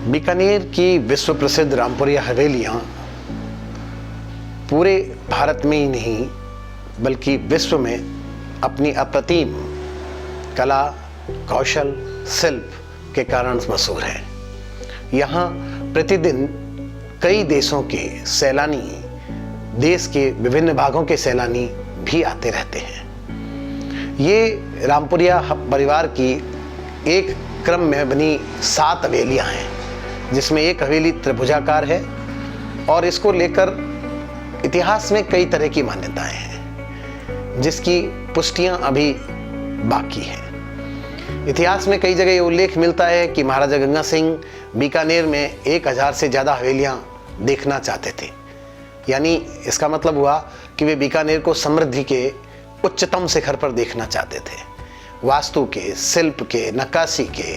बीकानेर की विश्व प्रसिद्ध रामपुरिया हवेलियाँ पूरे भारत में ही नहीं बल्कि विश्व में अपनी अप्रतिम कला, कौशल, शिल्प के कारण मशहूर है। यहाँ प्रतिदिन कई देशों के सैलानी, देश के विभिन्न भागों के सैलानी भी आते रहते हैं। ये रामपुरिया परिवार की एक क्रम में बनी 7 हवेलियाँ हैं, जिसमें एक हवेली त्रिभुजाकार है और इसको लेकर इतिहास में कई तरह की मान्यताएं हैं, जिसकी पुष्टियां अभी बाकी हैं। इतिहास में कई जगह ये उल्लेख मिलता है कि महाराजा गंगा सिंह बीकानेर में 1000 से ज़्यादा हवेलियां देखना चाहते थे। यानी इसका मतलब हुआ कि वे बीकानेर को समृद्धि के उच्चतम शिखर पर देखना चाहते थे। वास्तु के, शिल्प के, नक्काशी के,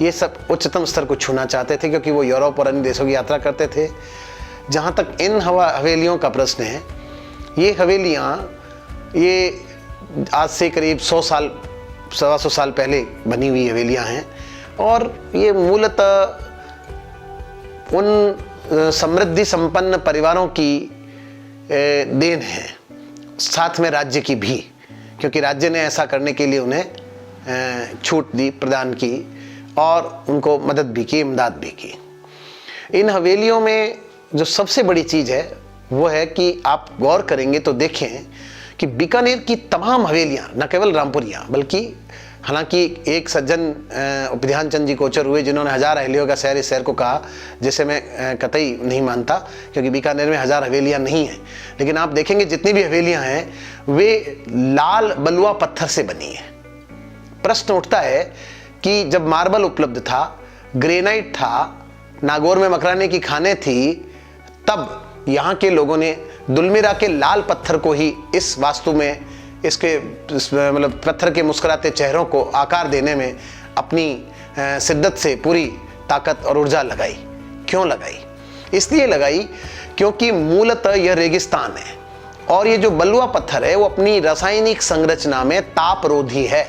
ये सब उच्चतम स्तर को छूना चाहते थे, क्योंकि वो यूरोप और अन्य देशों की यात्रा करते थे। जहाँ तक इन हवेलियों का प्रश्न है, ये हवेलियाँ ये आज से करीब 100 साल, 125 साल पहले बनी हुई हवेलियाँ हैं और ये मूलतः उन समृद्धि संपन्न परिवारों की देन है, साथ में राज्य की भी, क्योंकि राज्य ने ऐसा करने के लिए उन्हें छूट दी, प्रदान की और उनको मदद भी की, इमदाद भी की। इन हवेलियों में जो सबसे बड़ी चीज़ है वो है कि आप गौर करेंगे तो देखें कि बीकानेर की तमाम हवेलियाँ, न केवल रामपुरिया बल्कि, हालांकि एक सज्जन ध्यान चंद जी कोचर हुए जिन्होंने 1000 हवेलियों का शहर इस शहर को कहा, जिसे मैं कतई नहीं मानता, क्योंकि बीकानेर में 1000 हवेलियाँ नहीं हैं। लेकिन आप देखेंगे जितनी भी हवेलियाँ हैं वे लाल बलुआ पत्थर से बनी हैं। प्रश्न उठता है कि जब मार्बल उपलब्ध था, ग्रेनाइट था, नागौर में मकराने की खानें थी, तब यहाँ के लोगों ने दुलमिरा के लाल पत्थर को ही इस वास्तु में, इसके मतलब पत्थर के मुस्कुराते चेहरों को आकार देने में अपनी शिद्दत से पूरी ताकत और ऊर्जा लगाई। क्यों लगाई? इसलिए लगाई क्योंकि मूलतः यह रेगिस्तान है और ये जो बलुआ पत्थर है वो अपनी रासायनिक संरचना में तापरोधी है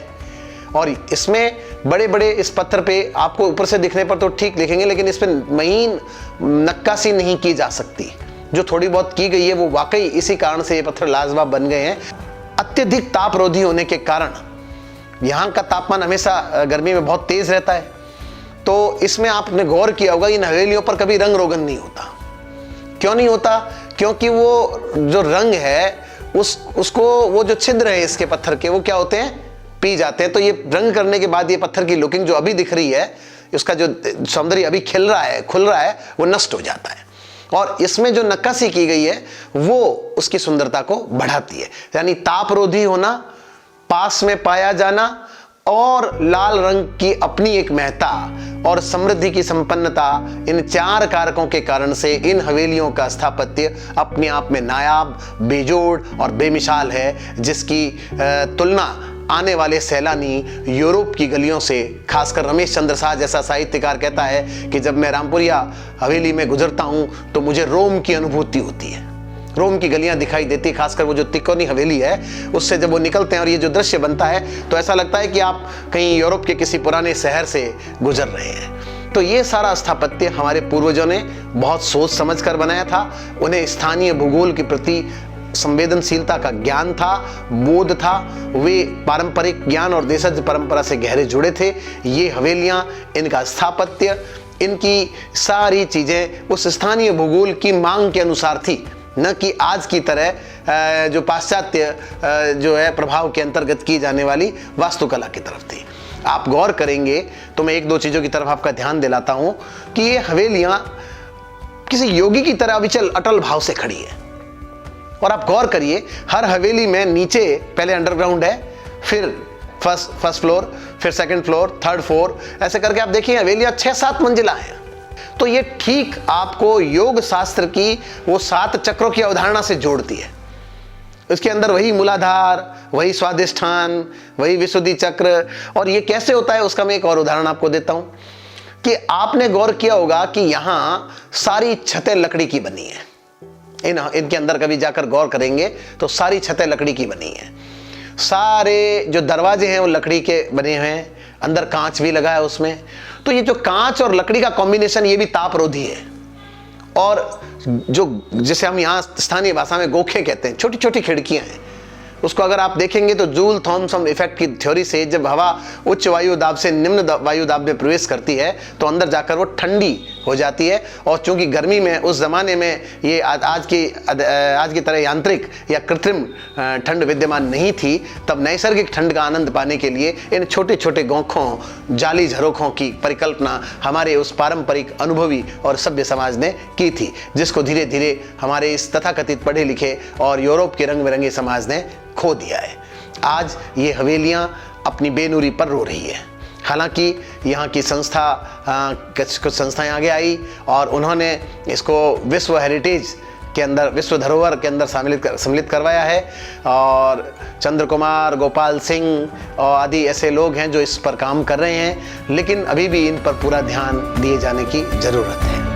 और इसमें बड़े बड़े, इस पत्थर पे आपको ऊपर से दिखने पर तो ठीक दिखेंगे, लेकिन इस पर महीन नक्काशी नहीं की जा सकती। जो थोड़ी बहुत की गई है वो वाकई इसी कारण से ये पत्थर लाजवाब बन गए हैं। अत्यधिक तापरोधी होने के कारण यहाँ का तापमान हमेशा गर्मी में बहुत तेज रहता है। तो इसमें आपने गौर किया होगा, इन हवेलियों पर कभी रंग रोगन नहीं होता। क्यों नहीं होता? क्योंकि वो जो रंग है उसको वो जो छिद्र है इसके पत्थर के, वो क्या होते हैं, पी जाते हैं। तो ये रंग करने के बाद ये पत्थर की लुकिंग जो अभी दिख रही है, उसका जो सौंदर्य अभी खुल रहा है, वो नष्ट हो जाता है। और इसमें जो नक्काशी की गई है वो उसकी सुंदरता को बढ़ाती है। यानी तापरोधी होना, पास में पाया जाना और लाल रंग की अपनी एक महत्ता और समृद्धि की संपन्नता, इन 4 कारकों के कारण से इन हवेलियों का स्थापत्य अपने आप में नायाब, बेजोड़ और बेमिसाल है, जिसकी तुलना आने वाले सैलानी यूरोप की गलियों से, खासकर रमेश चंद्र शाह जैसा साहित्यकार कहता है कि जब मैं रामपुरिया हवेली में गुजरता हूं तो मुझे रोम की अनुभूति होती है। रोम की गलियां दिखाई देती है, खासकर वो जो तिकोनी हवेली है उससे जब वो निकलते हैं और ये जो दृश्य बनता है तो ऐसा लगता है कि आप कहीं यूरोप के किसी पुराने शहर से गुजर रहे हैं। तो ये सारा स्थापत्य हमारे पूर्वजों ने बहुत सोच समझ कर बनाया था। उन्हें स्थानीय भूगोल के प्रति संवेदनशीलता का ज्ञान था, बोध था, वे पारंपरिक ज्ञान और देशज परंपरा से गहरे जुड़े थे। ये हवेलियाँ, इनका स्थापत्य, इनकी सारी चीज़ें उस स्थानीय भूगोल की मांग के अनुसार थी, न कि आज की तरह जो पाश्चात्य जो है प्रभाव के अंतर्गत की जाने वाली वास्तुकला की तरफ थी। आप गौर करेंगे तो मैं 1-2 चीज़ों की तरफ आपका ध्यान दिलाता हूँ कि ये हवेलियाँ किसी योगी की तरह अविचल अटल भाव से खड़ी है। और आप गौर करिए, हर हवेली में नीचे पहले अंडरग्राउंड है, फिर फर्स्ट फ्लोर, फिर सेकंड फ्लोर, थर्ड फ्लोर, ऐसे करके आप देखिए हवेलियाँ 6-7 मंजिला हैं। तो ये ठीक आपको योग शास्त्र की वो 7 चक्रों की अवधारणा से जोड़ती है। इसके अंदर वही मूलाधार, वही स्वादिष्ठान, वही विशुद्धि चक्र। और ये कैसे होता है उसका मैं एक और उदाहरण आपको देता हूँ कि आपने गौर किया होगा कि यहाँ सारी छतें लकड़ी की बनी है। इनके अंदर कभी जाकर गौर करेंगे तो सारी छतें लकड़ी की बनी हैं। सारे जो दरवाजे हैं वो लकड़ी के बने हुए हैं, अंदर कांच भी लगा है उसमें। तो ये जो कांच और लकड़ी का कॉम्बिनेशन ये भी तापरोधी है। और जो जिसे हम यहाँ स्थानीय भाषा में गोखे कहते हैं, छोटी छोटी खिड़कियां हैं, उसको अगर आप देखेंगे तो जूल थॉमसन इफेक्ट की थ्योरी से जब हवा उच्च वायु दाब से निम्न वायु दाब में प्रवेश करती है तो अंदर जाकर वो ठंडी हो जाती है। और चूंकि गर्मी में उस ज़माने में ये आज की तरह यांत्रिक या कृत्रिम ठंड विद्यमान नहीं थी, तब नैसर्गिक ठंड का आनंद पाने के लिए इन छोटे छोटे गोखों, जाली झरोखों की परिकल्पना हमारे उस पारंपरिक अनुभवी और सभ्य समाज ने की थी, जिसको धीरे धीरे हमारे इस तथाकथित पढ़े लिखे और यूरोप के रंग बिरंगे समाज ने खो दिया है। आज ये हवेलियां अपनी बेनूरी पर रो रही है। हालांकि यहाँ की कुछ संस्थाएं आगे आई और उन्होंने इसको विश्व हेरिटेज के अंदर, विश्व धरोहर के अंदर सम्मिलित करवाया है। और चंद्र कुमार, गोपाल सिंह और आदि ऐसे लोग हैं जो इस पर काम कर रहे हैं, लेकिन अभी भी इन पर पूरा ध्यान दिए जाने की ज़रूरत है।